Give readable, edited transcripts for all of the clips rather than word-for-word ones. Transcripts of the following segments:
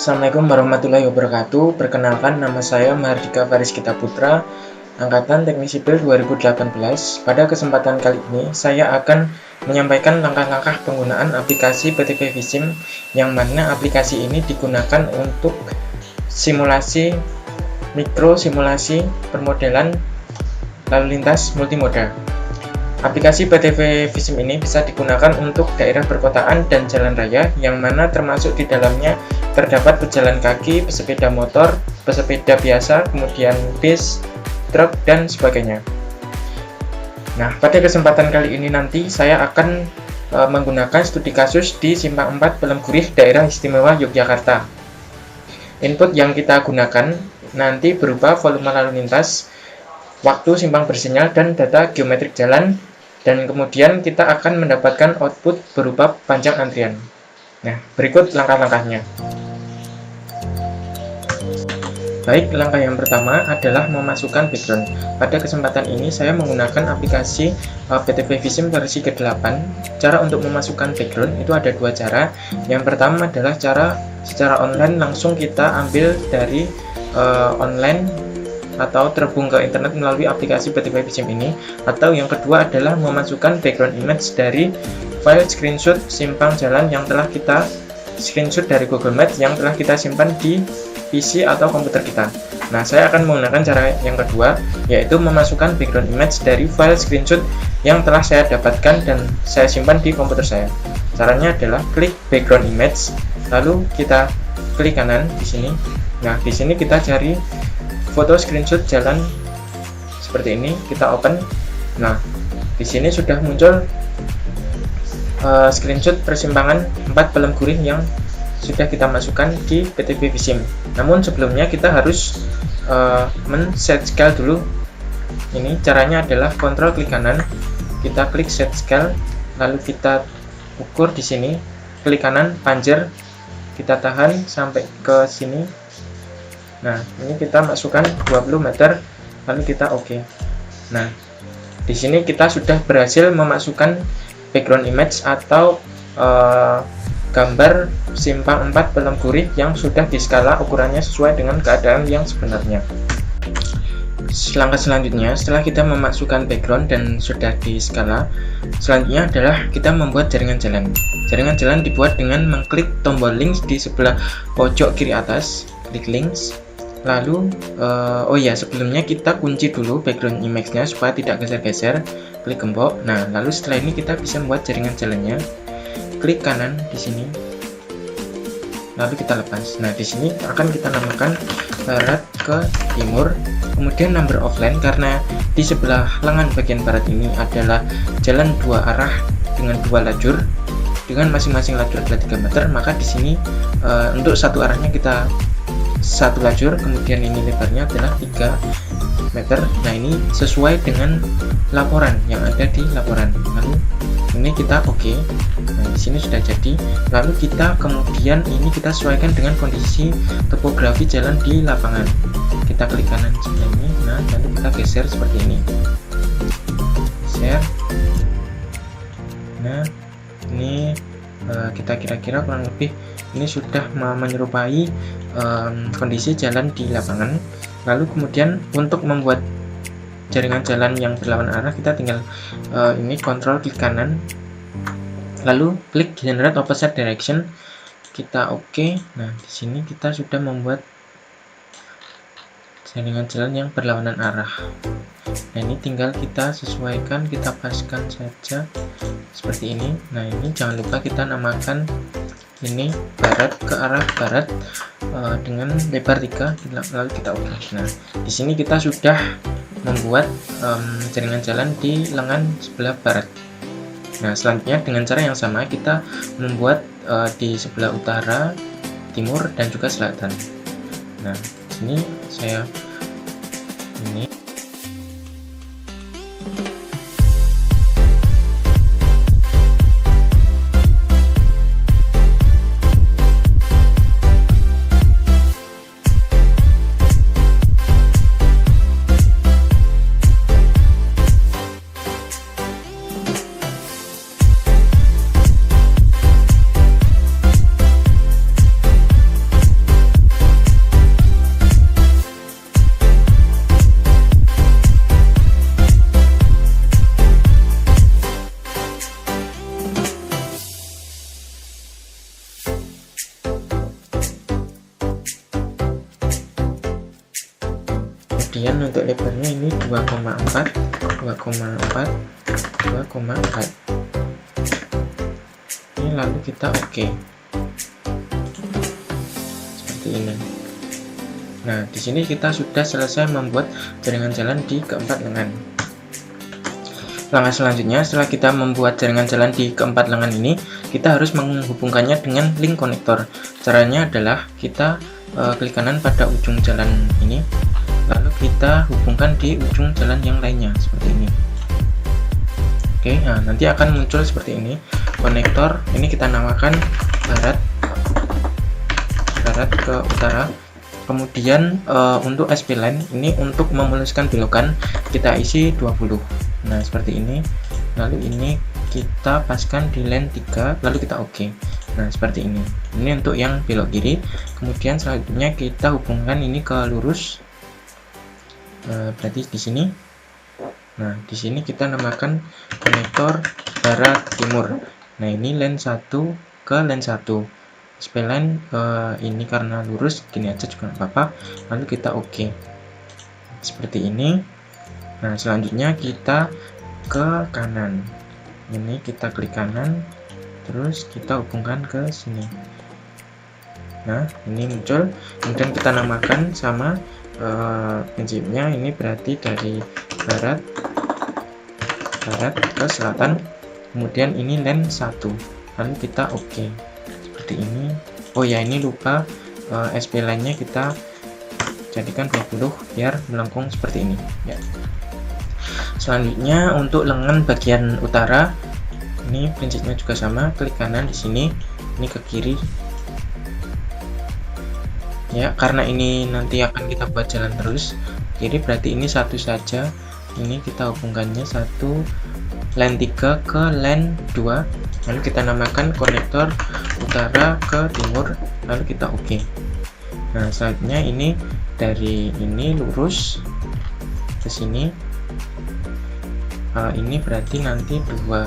Assalamualaikum warahmatullahi wabarakatuh. Perkenalkan, nama saya Mahardika Fariskita Putra, Angkatan Teknik Sipil 2018. Pada kesempatan kali ini, saya akan menyampaikan langkah-langkah penggunaan aplikasi PTV Visim, yang mana aplikasi ini digunakan untuk simulasi simulasi permodelan lalu lintas multimoda. Aplikasi PTV Visim ini bisa digunakan untuk daerah perkotaan dan jalan raya, yang mana termasuk di dalamnya terdapat pejalan kaki, pesepeda motor, pesepeda biasa, kemudian bis, truk, dan sebagainya. Nah, pada kesempatan kali ini nanti saya akan menggunakan studi kasus di Simpang 4 Pelemgurih, Daerah Istimewa Yogyakarta. Input yang kita gunakan nanti berupa volume lalu lintas, waktu simpang bersinyal, dan data geometrik jalan, dan kemudian kita akan mendapatkan output berupa panjang antrian. Nah, berikut langkah-langkahnya. Baik, langkah yang pertama adalah memasukkan background. Pada kesempatan ini saya menggunakan aplikasi PTV Visim versi ke-8. Cara untuk memasukkan background itu ada dua cara. Yang pertama adalah cara secara online, langsung kita ambil dari online atau terhubung ke internet melalui aplikasi PTV Visim ini, atau yang kedua adalah memasukkan background image dari file screenshot simpang jalan yang telah kita screenshot dari Google Maps yang telah kita simpan di PC atau komputer kita. Nah, saya akan menggunakan cara yang kedua, yaitu memasukkan background image dari file screenshot yang telah saya dapatkan dan saya simpan di komputer saya. Caranya adalah klik background image, lalu kita klik kanan di sini. Nah, di sini kita cari foto screenshot jalan seperti ini, kita open. Nah, di sini sudah muncul screenshot persimpangan 4 Pelemgurih yang sudah kita masukkan di PTV Visim. Namun sebelumnya kita harus men-set scale dulu. Ini caranya adalah kontrol klik kanan, kita klik set scale, lalu kita ukur di sini, klik kanan panjer, kita tahan sampai ke sini. Nah, ini kita masukkan 20 meter, lalu kita oke. Nah, di sini kita sudah berhasil memasukkan background image atau gambar simpang 4 Pelemgurih yang sudah diskala ukurannya sesuai dengan keadaan yang sebenarnya. Langkah selanjutnya, setelah kita memasukkan background dan sudah diskala, selanjutnya adalah kita membuat jaringan jalan. Jaringan jalan dibuat dengan mengklik tombol links di sebelah pojok kiri atas, klik links. Lalu, sebelumnya kita kunci dulu background image-nya supaya tidak geser-geser, klik gembok. Nah, lalu setelah ini kita bisa membuat jaringan jalannya. Klik kanan di sini, lalu kita lepas. Nah, di sini akan kita namakan barat ke timur, kemudian number of lane, karena di sebelah lengan bagian barat ini adalah jalan dua arah dengan dua lajur, dengan masing-masing lajur adalah 3 meter, maka di sini untuk satu arahnya kita satu lajur, kemudian ini lebarnya adalah 3 meter. Nah, ini sesuai dengan laporan yang ada di laporan. Lalu ini kita oke. Nah, di sini sudah jadi. Lalu kita kemudian ini kita sesuaikan dengan kondisi topografi jalan di lapangan. Kita klik kanan seperti ini. Nah, lalu kita geser seperti ini. Geser. Nah, ini kita kira-kira kurang lebih ini sudah menyerupai kondisi jalan di lapangan. Lalu kemudian untuk membuat jaringan jalan yang berlawanan arah, kita tinggal ini kontrol klik kanan, lalu klik generate opposite direction, kita oke. Nah, di sini kita sudah membuat jaringan jalan yang berlawanan arah. Nah, ini tinggal kita sesuaikan, kita paskan saja seperti ini. Nah, ini jangan lupa kita namakan ini barat ke arah barat dengan lebar 3, lalu kita oke. Nah, di sini kita sudah membuat jaringan jalan di lengan sebelah barat. Nah, selanjutnya dengan cara yang sama kita membuat di sebelah utara, timur, dan juga selatan. Nah, sini saya ini kemudian untuk lebarnya ini 2,4 ini, lalu kita oke. Seperti ini. Nah, di sini kita sudah selesai membuat jaringan jalan di keempat lengan. Langkah selanjutnya, setelah kita membuat jaringan jalan di keempat lengan ini, kita harus menghubungkannya dengan link konektor. Caranya adalah kita klik kanan pada ujung jalan ini, lalu kita hubungkan di ujung jalan yang lainnya, seperti ini. Oke, nah nanti akan muncul seperti ini. Konektor ini kita namakan barat ke utara. Kemudian untuk SP line ini untuk memuluskan belokan kita isi 20. Nah, seperti ini. Lalu ini kita paskan di line 3, lalu kita oke. Nah, seperti ini. Ini untuk yang belok kiri. Kemudian selanjutnya kita hubungkan ini ke lurus. Berarti di sini. Nah, di sini kita namakan konektor barat timur. Nah, ini line 1 ke line 1. SP line ini karena lurus, gini aja juga nggak apa-apa. Lalu kita oke. Seperti ini. Nah, selanjutnya kita ke kanan. Ini kita klik kanan, terus kita hubungkan ke sini. Nah, ini muncul. Kemudian kita namakan sama prinsipnya ini berarti dari barat ke selatan. Kemudian ini line 1. Lalu kita oke. Seperti ini. Oh ya, ini lupa SP line-nya kita jadikan 20 biar melengkung seperti ini ya. Selanjutnya untuk lengan bagian utara, ini prinsipnya juga sama, klik kanan di sini, ini ke kiri. Ya, karena ini nanti akan kita buat jalan terus kiri, berarti ini satu saja. Ini kita hubungkannya satu line 3 ke line 2, lalu kita namakan konektor utara ke timur, lalu kita oke. Nah, selanjutnya ini dari ini lurus ke sini. Ini berarti nanti dua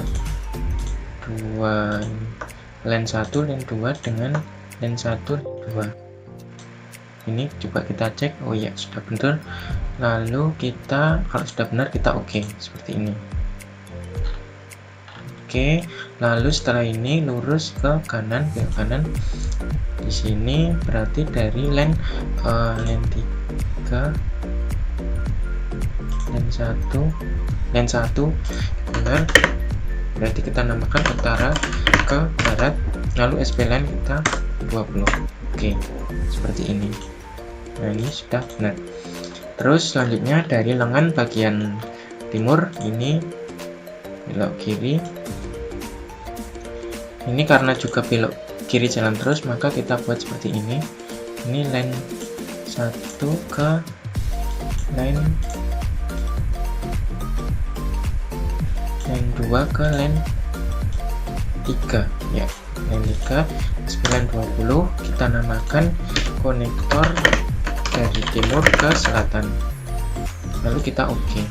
line 1 line 2 dengan line 1 line 2. Ini coba kita cek. Oh ya, sudah benar. Lalu kita, kalau sudah benar, kita oke. Seperti ini. Oke, lalu setelah ini lurus ke kanan, di sini berarti dari line 3 line 1 benar, berarti kita namakan utara ke barat, lalu SP line kita 20. Oke, seperti ini. Nah, ini sudah benar. Terus selanjutnya dari lengan bagian timur ini belok kiri. Ini karena juga belok kiri jalan terus, maka kita buat seperti ini. Ini line 1 ke line 2 ke line 3 ya. Line 3 920 kita namakan konektor dari timur ke selatan. Lalu kita oke.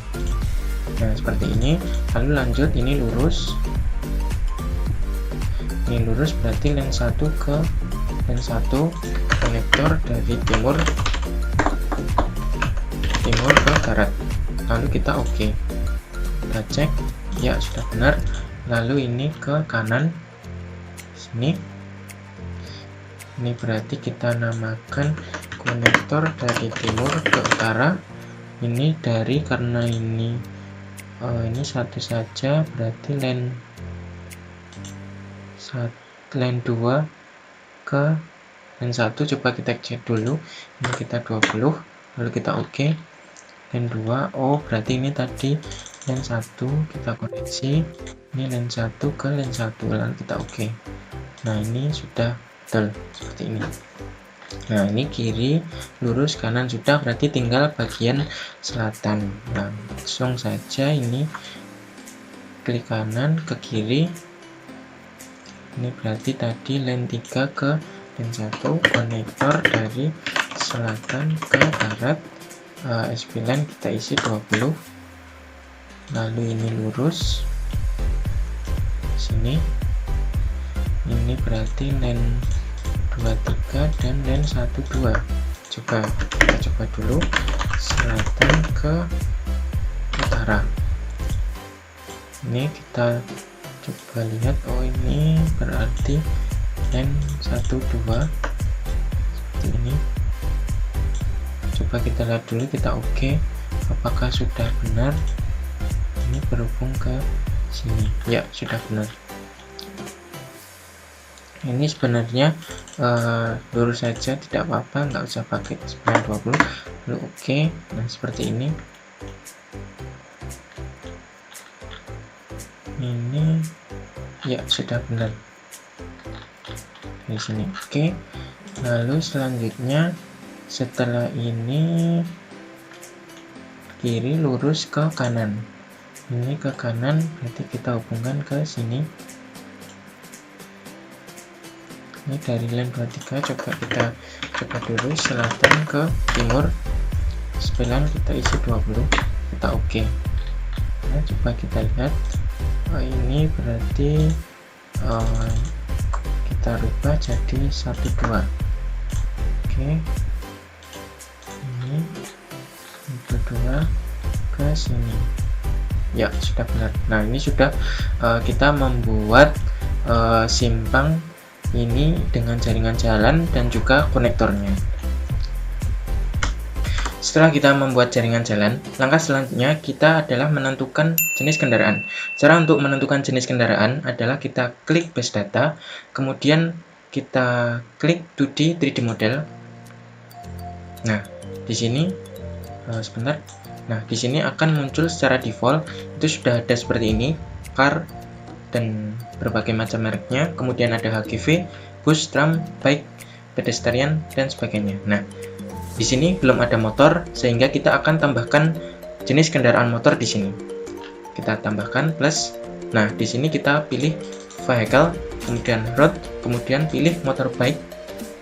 Nah, seperti ini. Lalu lanjut, ini lurus. Ini lurus berarti line 1 ke line 1 konektor dari timur ke barat. Lalu kita oke. Kita cek, ya sudah benar. Lalu ini ke kanan sini. Ini berarti kita namakan konektor dari timur ke utara. Ini dari, karena ini satu saja, berarti line 2 ke line 1. Coba kita cek dulu. Ini kita 20, lalu kita oke. Line 2, oh berarti ini tadi line 1 kita koneksi. Ini line 1 ke line 1, lalu kita oke. Nah, ini sudah betul seperti ini. Nah, ini kiri, lurus, kanan sudah, berarti tinggal bagian selatan. Nah, langsung saja ini klik kanan ke kiri. Ini berarti tadi line 3 ke line 1 konektor dari selatan ke barat. SP line kita isi 20. Lalu ini lurus sini. Ini berarti line 23 dan line 12. Kita coba dulu selatan ke utara. Ini kita coba lihat, oh ini berarti line 1 2 seperti ini. Coba kita lihat dulu, kita oke, apakah sudah benar ini berhubung ke sini. Ya, sudah benar. Ini sebenarnya lurus saja, tidak apa-apa, nggak usah pakai 920. Lalu oke. Nah, seperti ini. Ini ya sudah benar di sini. Oke. Lalu selanjutnya setelah ini kiri lurus ke kanan. Ini ke kanan, berarti kita hubungkan ke sini. Ini dari line 23, coba kita coba dulu selatan ke timur. Sebelah kita isi 20, kita oke. Nah, coba kita lihat, ini berarti kita rubah jadi 1 2. Oke, ini 2 ke sini. Ya, sudah benar. Nah, ini sudah kita membuat simpang ini dengan jaringan jalan dan juga konektornya. Setelah kita membuat jaringan jalan, langkah selanjutnya kita adalah menentukan jenis kendaraan. Cara untuk menentukan jenis kendaraan adalah kita klik base data, kemudian kita klik 2D 3D model. Nah, di sini sebentar. Nah, di sini akan muncul secara default itu sudah ada seperti ini, car dan berbagai macam mereknya, kemudian ada HGV, bus, tram, bike, pedestrian, dan sebagainya. Nah, di sini belum ada motor, sehingga kita akan tambahkan jenis kendaraan motor di sini. Kita tambahkan plus. Nah, di sini kita pilih vehicle, kemudian road, kemudian pilih motorbike,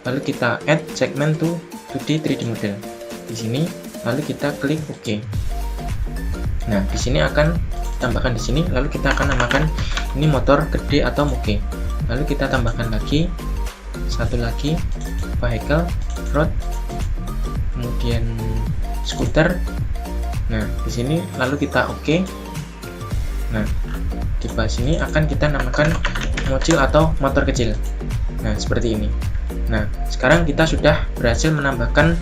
lalu kita add segment to 2D 3D model. Di sini, lalu kita klik OK. Nah, di sini akan tambahkan di sini, lalu kita akan namakan ini motor gede atau moge. Lalu kita tambahkan lagi satu lagi vehicle, road, kemudian skuter. Nah, di sini lalu kita oke. Nah, di bawah sini akan kita namakan mocil atau motor kecil. Nah, seperti ini. Nah, sekarang kita sudah berhasil menambahkan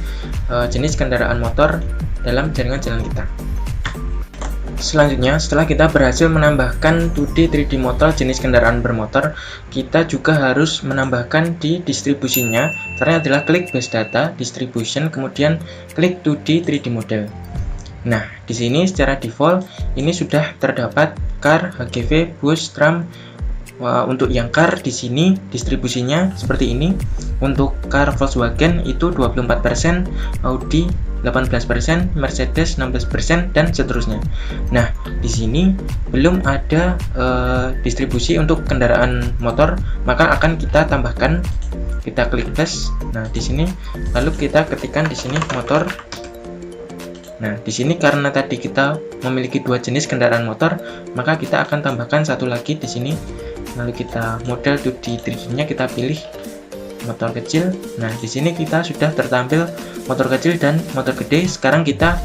jenis kendaraan motor dalam jaringan jalan kita. Selanjutnya, setelah kita berhasil menambahkan 2D 3D model jenis kendaraan bermotor, kita juga harus menambahkan di distribusinya. Caranya adalah klik base data, distribution, kemudian klik 2D 3D model. Nah, di sini secara default ini sudah terdapat car, HGV, bus, tram. Untuk yang car di sini distribusinya seperti ini. Untuk car Volkswagen itu 24%, Audi 18%, Mercedes 16%, dan seterusnya. Nah, di sini belum ada distribusi untuk kendaraan motor, maka akan kita tambahkan. Kita klik plus. Nah, di sini lalu kita ketikkan di sini motor. Nah, di sini karena tadi kita memiliki dua jenis kendaraan motor, maka kita akan tambahkan satu lagi di sini. Lalu kita model 2D 3D-nya kita pilih motor kecil. Nah, di sini kita sudah tertampil motor kecil dan motor gede. Sekarang kita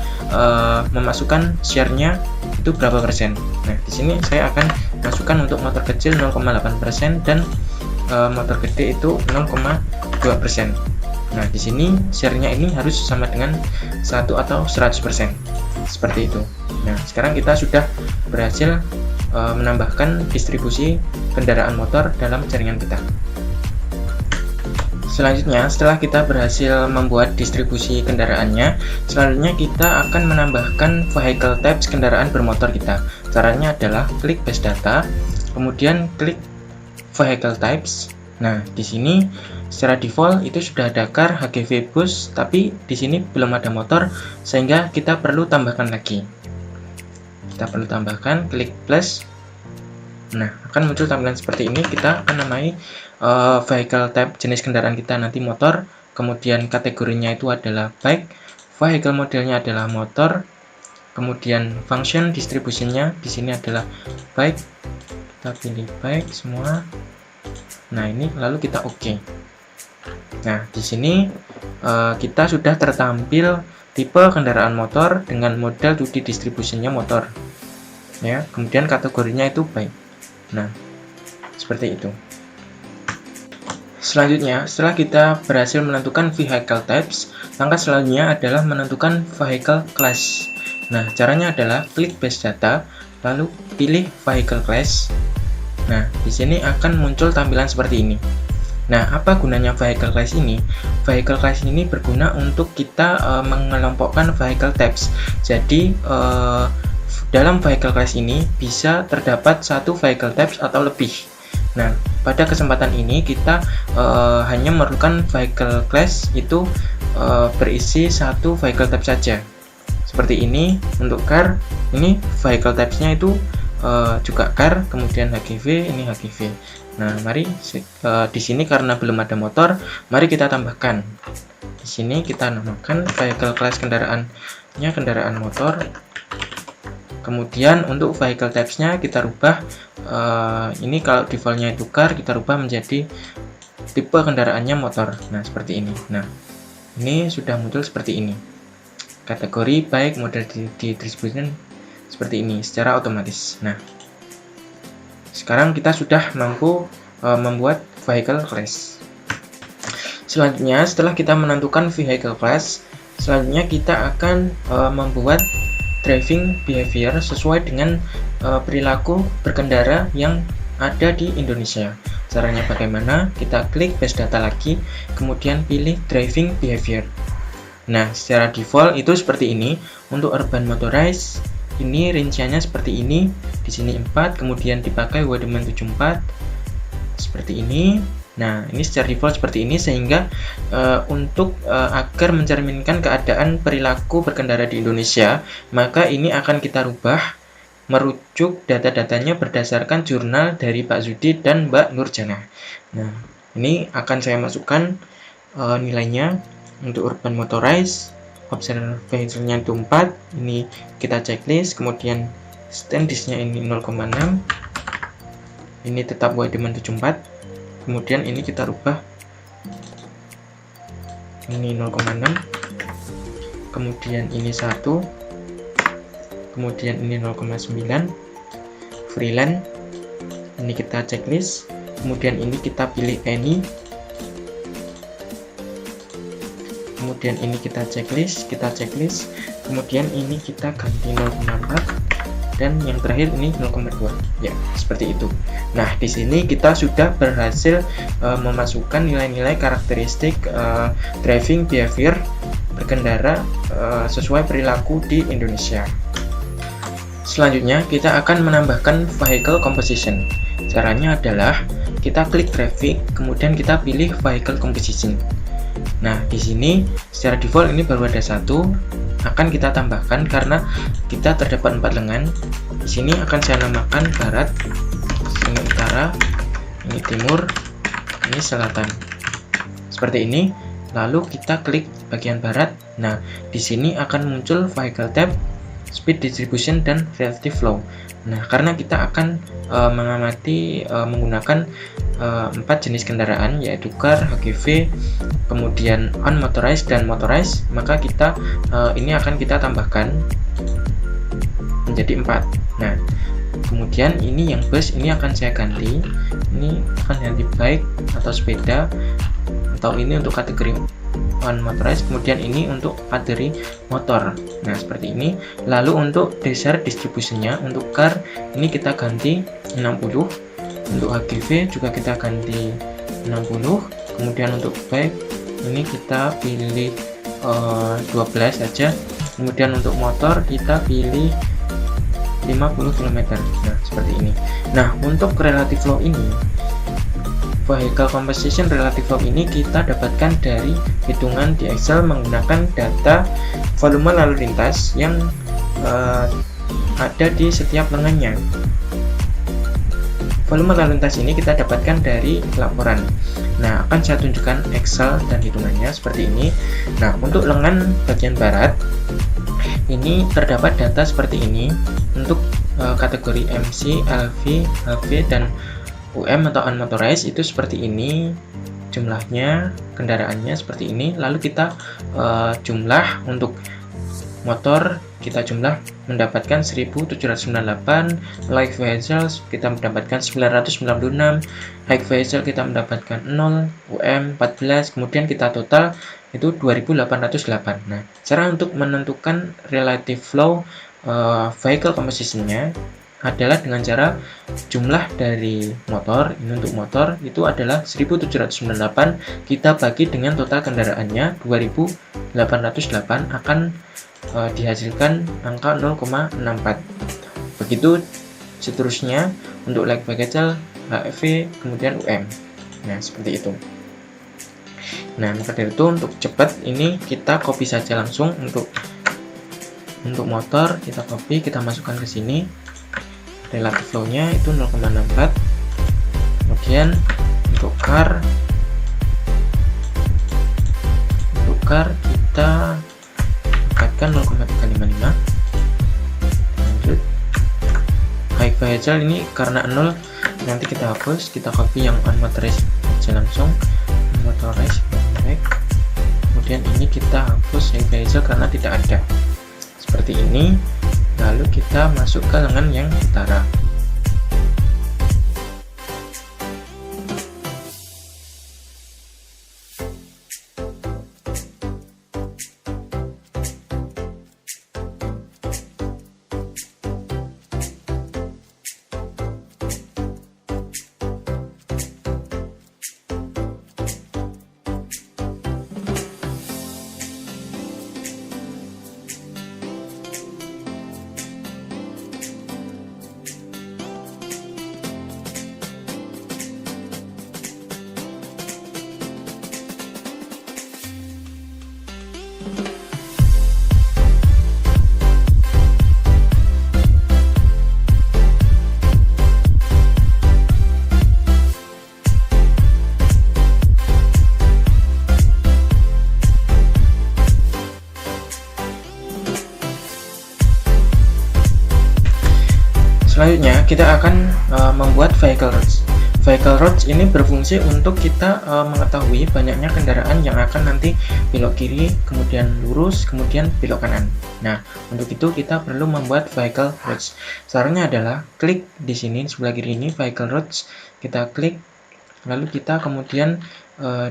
memasukkan share-nya itu berapa persen. Nah, di sini saya akan masukkan untuk motor kecil 0,8% dan motor gede itu 0,2%. Nah, di sini share-nya ini harus sama dengan 1 atau 100%. Seperti itu. Nah, sekarang kita sudah berhasil menambahkan distribusi kendaraan motor dalam jaringan kita. Selanjutnya, setelah kita berhasil membuat distribusi kendaraannya, selanjutnya kita akan menambahkan vehicle types kendaraan bermotor kita. Caranya adalah klik base data, kemudian klik vehicle types. Nah, di sini secara default itu sudah ada car, HGV, bus, tapi di sini belum ada motor, sehingga kita perlu tambahkan lagi. Kita perlu tambahkan, klik plus. Nah, akan muncul tampilan seperti ini. Kita akan namai vehicle type jenis kendaraan kita nanti motor, kemudian kategorinya itu adalah bike, vehicle modelnya adalah motor, kemudian function distribusinya di sini adalah bike. Kita pilih bike semua. Nah, ini lalu kita oke. Nah, di sini kita sudah tertampil tipe kendaraan motor dengan model 2D distributionnya motor. Ya, kemudian kategorinya itu bike. Nah, seperti itu. Selanjutnya, setelah kita berhasil menentukan vehicle types, langkah selanjutnya adalah menentukan vehicle class. Nah, caranya adalah klik base data, lalu pilih vehicle class. Nah, di sini akan muncul tampilan seperti ini. Nah, apa gunanya vehicle class ini? Vehicle class ini berguna untuk kita mengelompokkan vehicle types. Jadi, dalam vehicle class ini bisa terdapat satu vehicle types atau lebih. Nah, pada kesempatan ini kita hanya memerlukan vehicle class itu berisi satu vehicle type saja. Seperti ini untuk car, ini vehicle types-nya itu juga car, kemudian HGV, ini HGV. Nah, mari di sini karena belum ada motor, mari kita tambahkan. Di sini kita namakan vehicle class kendaraannya kendaraan motor. Kemudian untuk vehicle types-nya kita rubah, ini kalau default-nya itu car, kita rubah menjadi tipe kendaraannya motor. Nah, seperti ini. Nah, ini sudah muncul seperti ini. Kategori bike, model distribution seperti ini secara otomatis. Nah, sekarang kita sudah mampu membuat vehicle class. Selanjutnya, setelah kita menentukan vehicle class, selanjutnya kita akan membuat driving behavior sesuai dengan perilaku berkendara yang ada di Indonesia. Caranya bagaimana? Kita klik base data lagi, kemudian pilih driving behavior. Nah, secara default itu seperti ini. Untuk urban motorized, ini rinciannya seperti ini. Di sini 4, kemudian dipakai Wademan 74 seperti ini. Nah, ini secara default seperti ini, sehingga untuk agar mencerminkan keadaan perilaku berkendara di Indonesia, maka ini akan kita rubah merujuk data-datanya berdasarkan jurnal dari Pak Zudi dan Mbak Nurjana. Nah, ini akan saya masukkan nilainya. Untuk urban motorized, observation-nya itu 4, ini kita checklist, kemudian standisnya ini 0,6, ini tetap Wademan 74. Kemudian ini kita rubah, ini 0,6, kemudian ini 1, kemudian ini 0,9, freelance, ini kita checklist, kemudian ini kita pilih any, kemudian ini kita checklist, kemudian ini kita ganti 0,4, dan yang terakhir ini 0,2. Ya, seperti itu. Nah, di sini kita sudah berhasil memasukkan nilai-nilai karakteristik driving behavior berkendara sesuai perilaku di Indonesia. Selanjutnya, kita akan menambahkan vehicle composition. Caranya adalah kita klik traffic, kemudian kita pilih vehicle composition. Nah, di sini secara default ini baru ada satu, akan kita tambahkan karena kita terdapat 4 lengan. Di sini akan saya namakan barat, ini utara, ini timur, ini selatan. Seperti ini. Lalu kita klik bagian barat. Nah, di sini akan muncul vehicle type, speed distribution, dan relative flow. Nah, karena kita akan mengamati menggunakan 4 jenis kendaraan, yaitu car, HGV, kemudian unmotorized dan motorized, maka kita ini akan kita tambahkan menjadi 4. Nah, kemudian ini yang bus, ini akan saya ganti, ini akan ganti bike atau sepeda, atau ini untuk kategori unmotorized, kemudian ini untuk kategori motor. Nah, seperti ini. Lalu untuk desired distributionnya, untuk car ini kita ganti 60, untuk HGV juga kita ganti 60, kemudian untuk bike ini kita pilih 12 saja, kemudian untuk motor kita pilih 50 km. Nah, seperti ini. Nah, untuk relative flow ini, vehicle composition relative flow ini kita dapatkan dari hitungan di Excel menggunakan data volume lalu lintas yang ada di setiap lengannya. Volume lalu lintas ini kita dapatkan dari laporan. Nah, akan saya tunjukkan Excel dan hitungannya seperti ini. Nah, untuk lengan bagian barat ini terdapat data seperti ini untuk kategori MC, LV, HV, dan UM atau unmotorized itu seperti ini jumlahnya, kendaraannya seperti ini. Lalu kita jumlah untuk motor kita jumlah mendapatkan 1798, light vehicles kita mendapatkan 996, high vehicle kita mendapatkan 0, UM 14, kemudian kita total itu 2808. Nah, cara untuk menentukan relative flow vehicle composition-nya adalah dengan cara jumlah dari motor, ini untuk motor itu adalah 1798, kita bagi dengan total kendaraannya 2808 akan dihasilkan angka 0,64. Begitu seterusnya untuk light vehicle, HV, kemudian UM. Nah, seperti itu. Nah, maka dari itu untuk cepat ini kita copy saja langsung untuk motor, kita copy, kita masukkan ke sini. Relative flow-nya itu 0,64. Kemudian untuk car kita dapatkan 0,355. Lanjut. High vehicle ini karena 0 nanti kita hapus, kita copy yang unmotorized aja langsung. Unmotorized back. Kemudian ini kita hapus high vehicle karena tidak ada. Seperti ini. Lalu kita masuk ke lengan yang utara. Selanjutnya kita akan membuat vehicle roads. Vehicle roads ini berfungsi untuk kita mengetahui banyaknya kendaraan yang akan nanti belok kiri, kemudian lurus, kemudian belok kanan. Nah, untuk itu kita perlu membuat vehicle roads. Caranya adalah klik di sini sebelah kiri ini vehicle roads, kita klik, lalu kita kemudian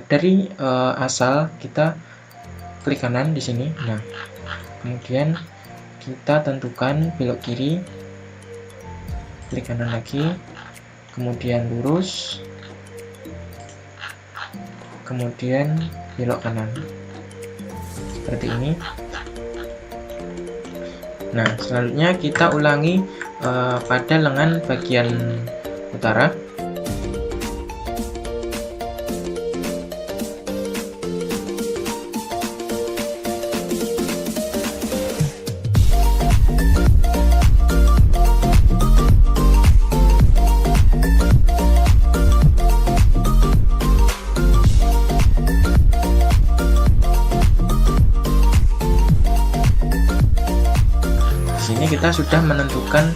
dari asal kita klik kanan di sini. Nah, kemudian kita tentukan belok kiri, klik kanan lagi, kemudian lurus, kemudian belok kanan seperti ini. Nah, selanjutnya kita ulangi pada lengan bagian utara. Kita sudah menentukan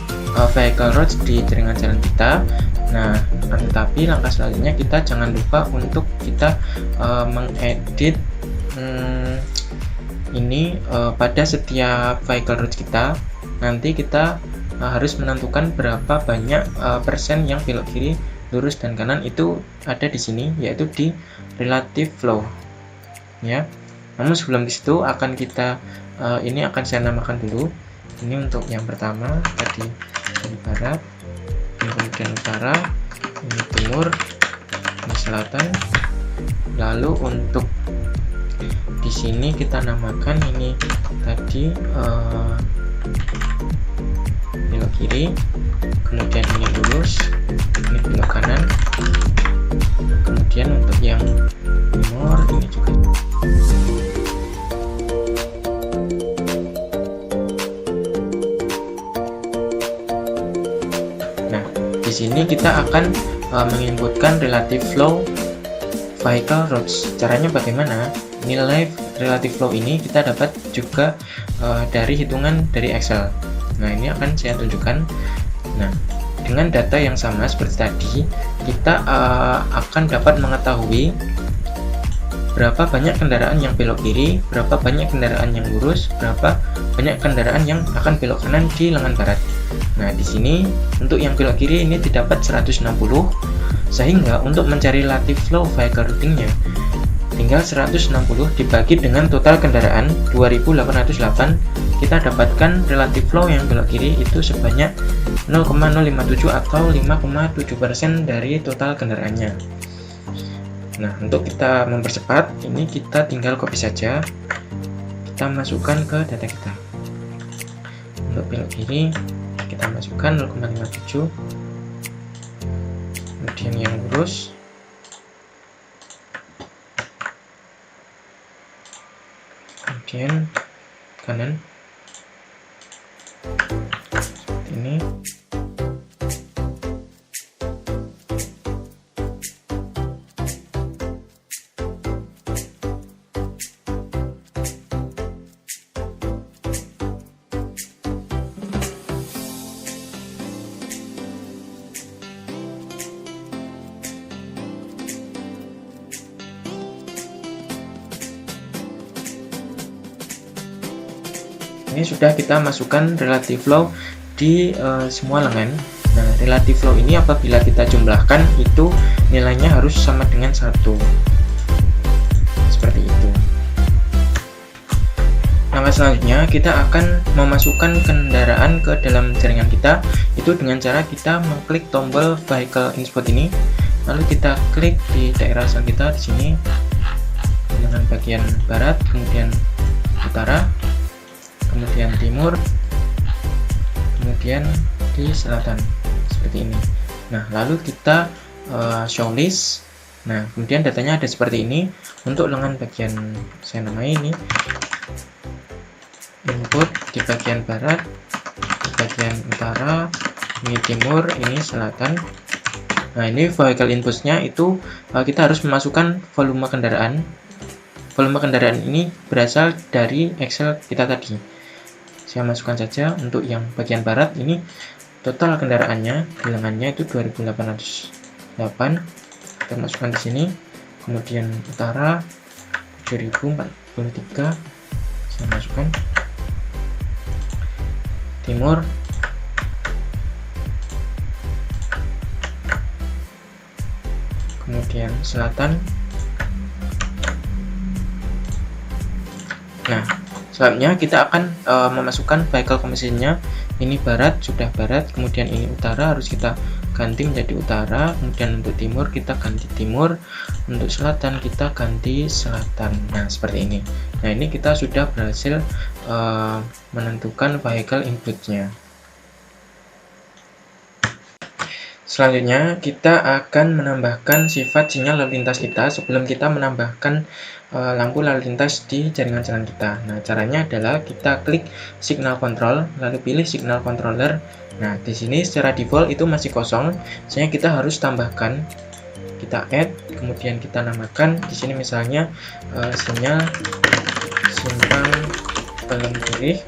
vehicle roads di jaringan jalan kita. Nah, tetapi langkah selanjutnya kita jangan lupa untuk kita mengedit ini pada setiap vehicle roads kita. Nanti kita harus menentukan berapa banyak persen yang belok kiri, lurus dan kanan itu ada di sini, yaitu di relative flow. Ya. Namun sebelum di situ akan kita ini akan saya namakan dulu. Ini untuk yang pertama tadi dari barat, ini kemudian utara, ini timur, ini selatan. Lalu untuk di sini kita namakan ini tadi belok kiri, kemudian ini lurus, ini belok kanan. Kemudian untuk yang timur ini juga. Di sini kita akan menginputkan relative flow vehicle roads. Caranya bagaimana? Nilai relative flow ini kita dapat juga dari hitungan dari Excel. Nah, ini akan saya tunjukkan. Nah, dengan data yang sama seperti tadi, kita akan dapat mengetahui berapa banyak kendaraan yang belok kiri, berapa banyak kendaraan yang lurus, berapa banyak kendaraan yang akan belok kanan di lengan barat. Nah, di sini untuk yang belok kiri ini didapat 160, sehingga untuk mencari relative flow vehicle routingnya tinggal 160 dibagi dengan total kendaraan 2808, kita dapatkan relative flow yang belok kiri itu sebanyak 0,057 atau 5,7% dari total kendaraannya. Nah, untuk kita mempercepat, ini kita tinggal copy saja, kita masukkan ke data kita. Untuk belok kiri kita masukkan 0,57, kemudian yang lurus kemudian kanan seperti ini. Ini sudah kita masukkan relative flow di semua lengan. Nah, relative flow ini apabila kita jumlahkan itu nilainya harus sama dengan 1. Seperti itu. Langkah selanjutnya kita akan memasukkan kendaraan ke dalam jaringan kita, itu dengan cara kita mengklik tombol vehicle input ini, lalu kita klik di daerah asal kita di sini dengan bagian barat, kemudian utara, kemudian timur, kemudian di selatan seperti ini. Nah, lalu kita show list. Nah, kemudian datanya ada seperti ini. Untuk lengan bagian saya namai ini input di bagian barat, di bagian utara, ini timur, ini selatan. Nah, ini vehicle inputnya itu kita harus memasukkan volume kendaraan. Volume kendaraan ini berasal dari Excel kita tadi. Saya masukkan saja untuk yang bagian barat ini total kendaraannya di lengannya itu 2808. Kita masukkan di sini. Kemudian utara 7043. Saya masukkan. Timur kemudian selatan. Nah, selanjutnya kita akan memasukkan vehicle composition-nya. Ini barat, sudah barat, kemudian ini utara harus kita ganti menjadi utara, kemudian untuk timur kita ganti timur, untuk selatan kita ganti selatan. Nah, seperti ini. Nah, ini kita sudah berhasil menentukan vehicle input-nya. Selanjutnya kita akan menambahkan sifat sinyal lalu lintas kita sebelum kita menambahkan lampu lalu lintas di jaringan kita. Nah, caranya adalah kita klik signal control, lalu pilih signal controller. Nah, di sini secara default itu masih kosong, sehingga kita harus tambahkan. Kita add, kemudian kita namakan di sini misalnya sinyal simpang belum kiri.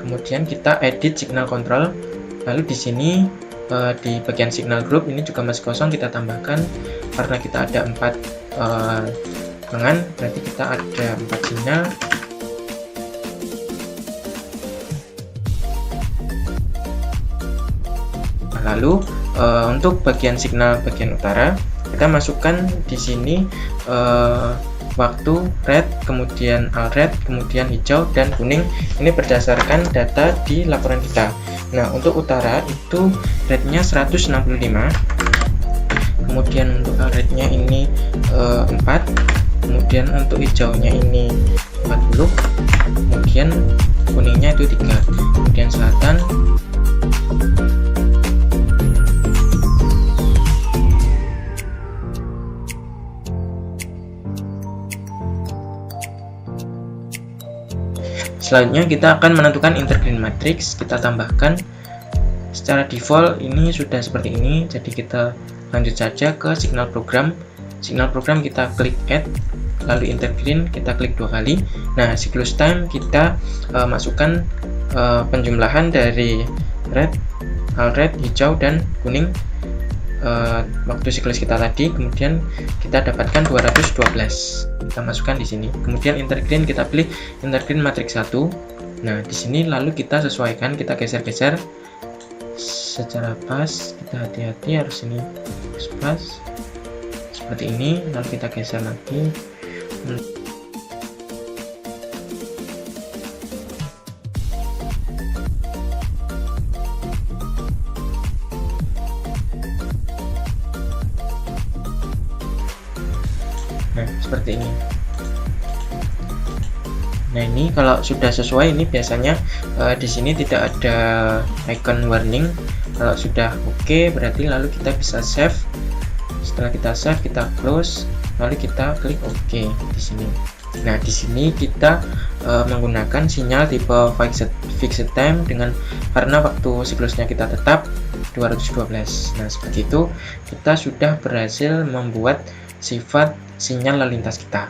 Kemudian kita edit signal control. Lalu di sini di bagian signal group ini juga masih kosong, kita tambahkan karena kita ada 4 lengan, berarti kita ada 4 sinyal. Lalu untuk bagian signal bagian utara kita masukkan di sini waktu red, kemudian red, kemudian hijau dan kuning. Ini berdasarkan data di laporan kita. Nah, untuk utara itu rednya 165, kemudian untuk rednya ini 4, kemudian untuk hijaunya ini 40, kemudian kuningnya itu 3, kemudian selatan Selanjutnya kita akan menentukan intergreen matrix. Kita tambahkan secara default ini sudah seperti ini, jadi kita lanjut saja ke signal program. Signal program kita klik add, lalu intergreen kita klik 2 kali. Nah, cyclus time kita masukkan penjumlahan dari red, red, hijau dan kuning waktu siklus kita tadi, kemudian kita dapatkan 212. Kita masukkan di sini. Kemudian intergreen kita pilih intergreen matriks 1. Nah, di sini lalu kita sesuaikan, kita geser-geser secara pas, kita hati-hati harus ini pas seperti ini, lalu kita geser lagi. Nah, seperti ini. Nah, ini kalau sudah sesuai, ini biasanya di sini tidak ada icon warning. Kalau sudah oke, berarti lalu kita bisa save. Setelah kita save, kita close, lalu kita klik oke di sini. Nah, di sini kita menggunakan sinyal tipe fixed time karena waktu siklusnya kita tetap 212. Nah, seperti itu kita sudah berhasil membuat sifat sinyal lalu lintas kita.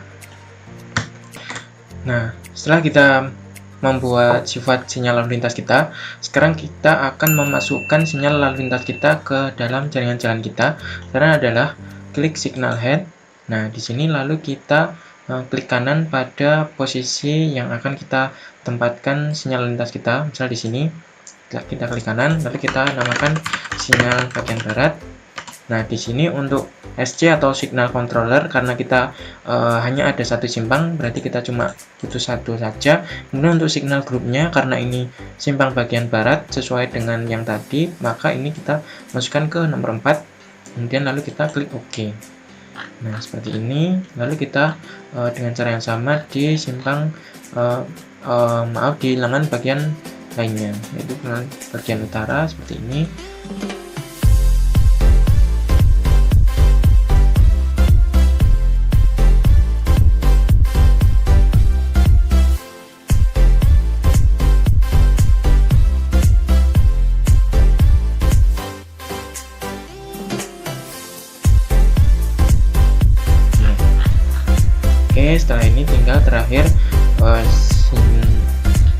Nah, setelah kita membuat sifat sinyal lalu lintas kita, sekarang kita akan memasukkan sinyal lalu lintas kita ke dalam jaringan jalan kita. Caranya adalah klik signal head. Nah, di sini lalu kita klik kanan pada posisi yang akan kita tempatkan sinyal lalu lintas kita. Misal di sini kita klik kanan, lalu kita namakan sinyal bagian barat. Nah, di sini untuk SC atau signal controller, karena kita hanya ada satu simpang, berarti kita cuma butuh satu saja. Kemudian untuk signal grupnya, karena ini simpang bagian barat sesuai dengan yang tadi, maka ini kita masukkan ke nomor 4. Kemudian lalu kita klik OK. Nah, seperti ini. Lalu kita dengan cara yang sama di simpang di lengan bagian lainnya, yaitu bagian utara seperti ini. Oke, setelah ini tinggal terakhir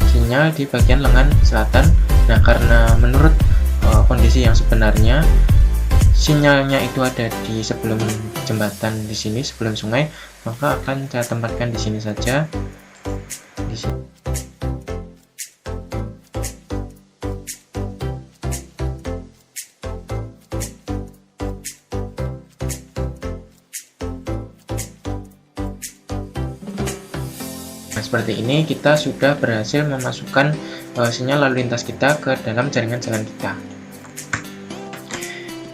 sinyal di bagian lengan selatan. Nah, karena menurut kondisi yang sebenarnya sinyalnya itu ada di sebelum jembatan di sini, sebelum sungai, maka akan saya tempatkan di sini saja. Di sini. Nah, seperti ini kita sudah berhasil memasukkan sinyal lalu lintas kita ke dalam jaringan jalan kita.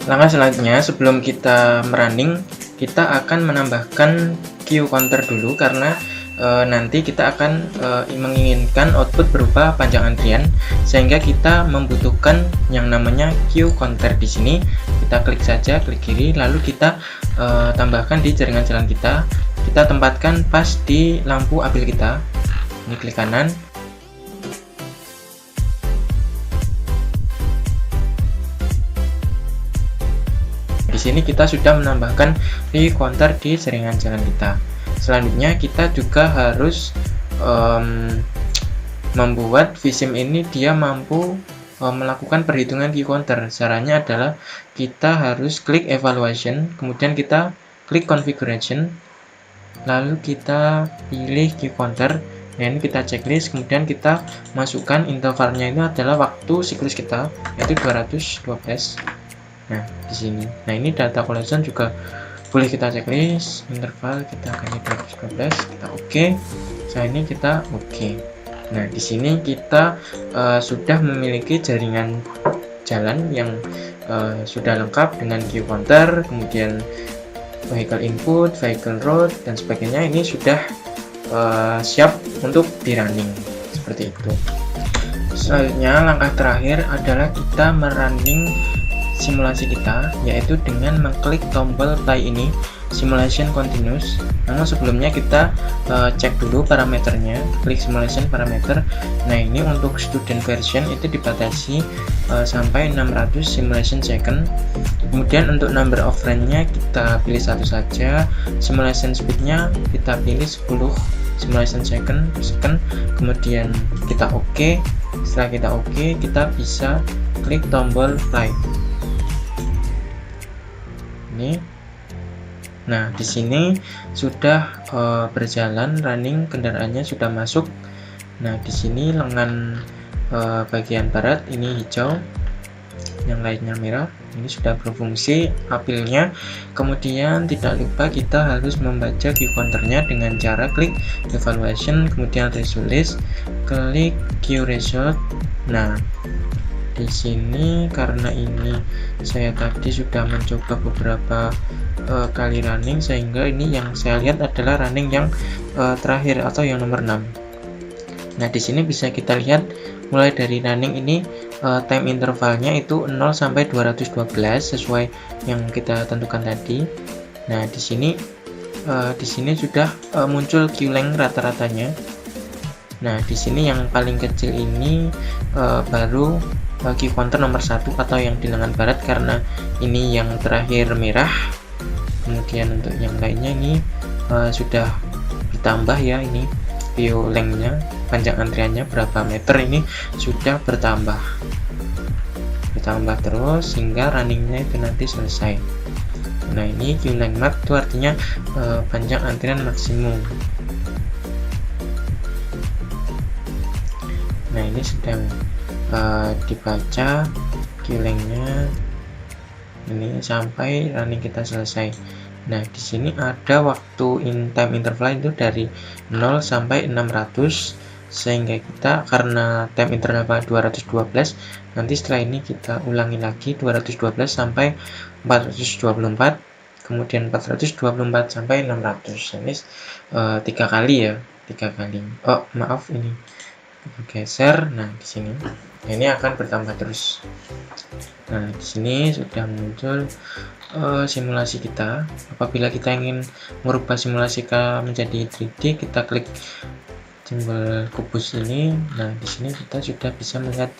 Langkah selanjutnya, sebelum kita merunning, kita akan menambahkan queue counter dulu, karena nanti kita akan menginginkan output berupa panjang antrian, sehingga kita membutuhkan yang namanya queue counter. Di sini kita klik saja, klik kiri, lalu kita tambahkan di jaringan jalan kita. Kita tempatkan pas di lampu ambil kita. Ini klik kanan. Di sini kita sudah menambahkan queue counter di jaringan jalan kita. Selanjutnya kita juga harus membuat vSIM ini dia mampu melakukan perhitungan queue counter. Caranya adalah kita harus klik evaluation, kemudian kita klik configuration, lalu kita pilih queue counter. Nah, ini kita checklist, kemudian kita masukkan intervalnya itu adalah waktu siklus kita, yaitu 212. Nah, di sini. Nah, ini data collection juga boleh kita checklist, interval kita ganti 212, kita oke. Setelah ini kita oke. Nah, di sini kita sudah memiliki jaringan jalan yang sudah lengkap dengan queue counter, kemudian vehicle input, vehicle route, dan sebagainya. Ini sudah siap untuk di running seperti itu. Selanjutnya, langkah terakhir adalah kita merunning simulasi kita, yaitu dengan mengklik tombol play ini, simulation continuous. Namun sebelumnya kita cek dulu parameternya, klik simulation parameter. Nah, ini untuk student version itu dibatasi sampai 600 simulation second. Kemudian untuk number of run-nya kita pilih satu saja, simulation speed-nya kita pilih 10 simulation second. Kemudian kita oke. Setelah kita oke, kita bisa klik tombol play. ini. Nah, di sini sudah berjalan running, kendaraannya sudah masuk. Nah, di sini lengan bagian barat ini hijau, yang lainnya merah. Ini sudah berfungsi apilnya. Kemudian tidak lupa kita harus membaca Q counternya dengan cara klik evaluation, kemudian result, klik Q result. Nah, di sini karena ini saya tadi sudah mencoba beberapa kali running, sehingga ini yang saya lihat adalah running yang terakhir atau yang nomor 6. Nah, di sini bisa kita lihat mulai dari running ini time intervalnya itu 0 sampai 212 sesuai yang kita tentukan tadi. Nah, di sini sudah muncul Q-length rata-ratanya. Nah, di sini yang paling kecil ini baru Q counter nomor 1 atau yang di lengan barat, karena ini yang terakhir merah. Kemudian untuk yang lainnya ini sudah bertambah ya, ini view length-nya, panjang antriannya berapa meter, ini sudah bertambah terus hingga runningnya itu nanti selesai. Nah, ini Q length max itu artinya panjang antrian maksimum. Nah, ini sedang dibaca Q length-nya ini sampai running kita selesai. Nah, di sini ada waktu time interval itu dari 0 sampai 600, sehingga kita karena time interval 212, nanti setelah ini kita ulangi lagi 212 sampai 424, kemudian 424 sampai 600. Ini 3 kali ya, 3 kali. Oh, maaf, ini geser. Nah, di sini ini akan bertambah terus. Nah, di sini sudah muncul simulasi kita. Apabila kita ingin merubah simulasi menjadi 3D, kita klik simbol kubus ini. Nah, di sini kita sudah bisa melihat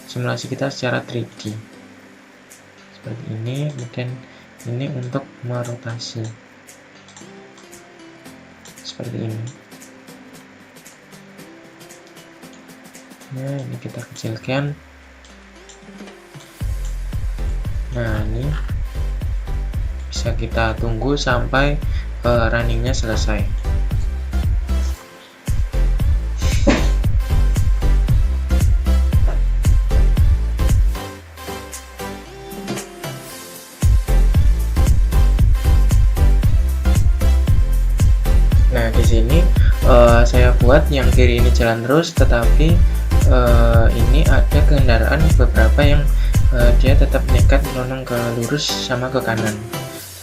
simulasi kita secara 3D seperti ini. Kemudian ini untuk merotasi seperti ini. Nah, ini kita kecilkan. Nah, ini bisa kita tunggu sampai runningnya selesai. Nah, di sini saya buat yang kiri ini jalan terus, tetapi ini ada kendaraan beberapa yang dia tetap nekat menonong ke lurus sama ke kanan.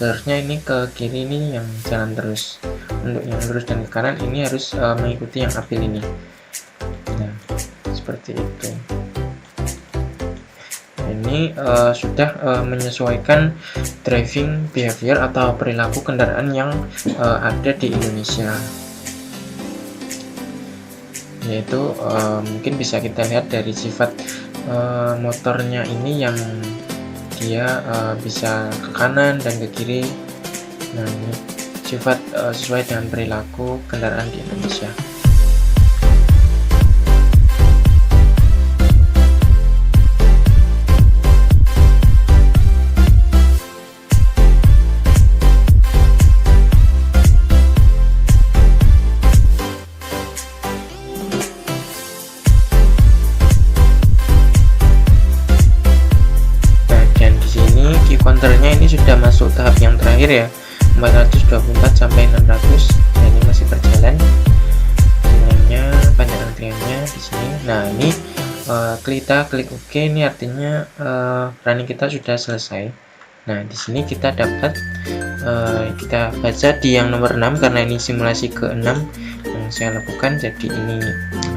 Seharusnya ini ke kiri ini yang jalan terus. Untuk yang lurus dan ke kanan ini harus mengikuti yang apil ini. Nah, seperti itu. Ini sudah menyesuaikan driving behavior atau perilaku kendaraan yang ada di Indonesia. Yaitu mungkin bisa kita lihat dari sifat motornya ini yang dia bisa ke kanan dan ke kiri. Nah, ini sifat sesuai dengan perilaku kendaraan di Indonesia. Counternya ini sudah masuk tahap yang terakhir ya, 424 sampai 600. Nah, ini masih berjalan sebenarnya panjang antriannya di sini. Nah, ini kita klik OK, ini artinya running kita sudah selesai. Nah, di sini kita dapat kita baca di yang nomor 6 karena ini simulasi ke-6 yang saya lakukan, jadi ini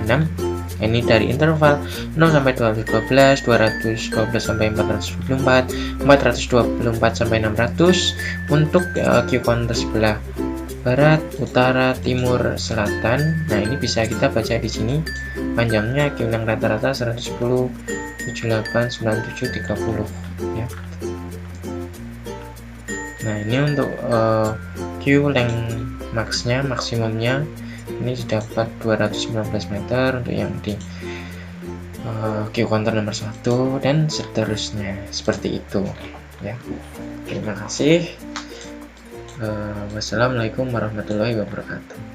6. Ini dari interval 0 sampai 212, 212 sampai 424, 424 sampai 600 untuk Q counter sebelah barat, utara, timur, selatan. Nah, ini bisa kita baca di sini. Panjangnya Q length rata-rata 110, 78, 97, 30 ya. Nah, ini untuk Q length max-nya, maksimumnya ini dapat 219 meter untuk yang di Q counter nomor 1 dan seterusnya, seperti itu ya. Terima kasih. Wassalamualaikum warahmatullahi wabarakatuh.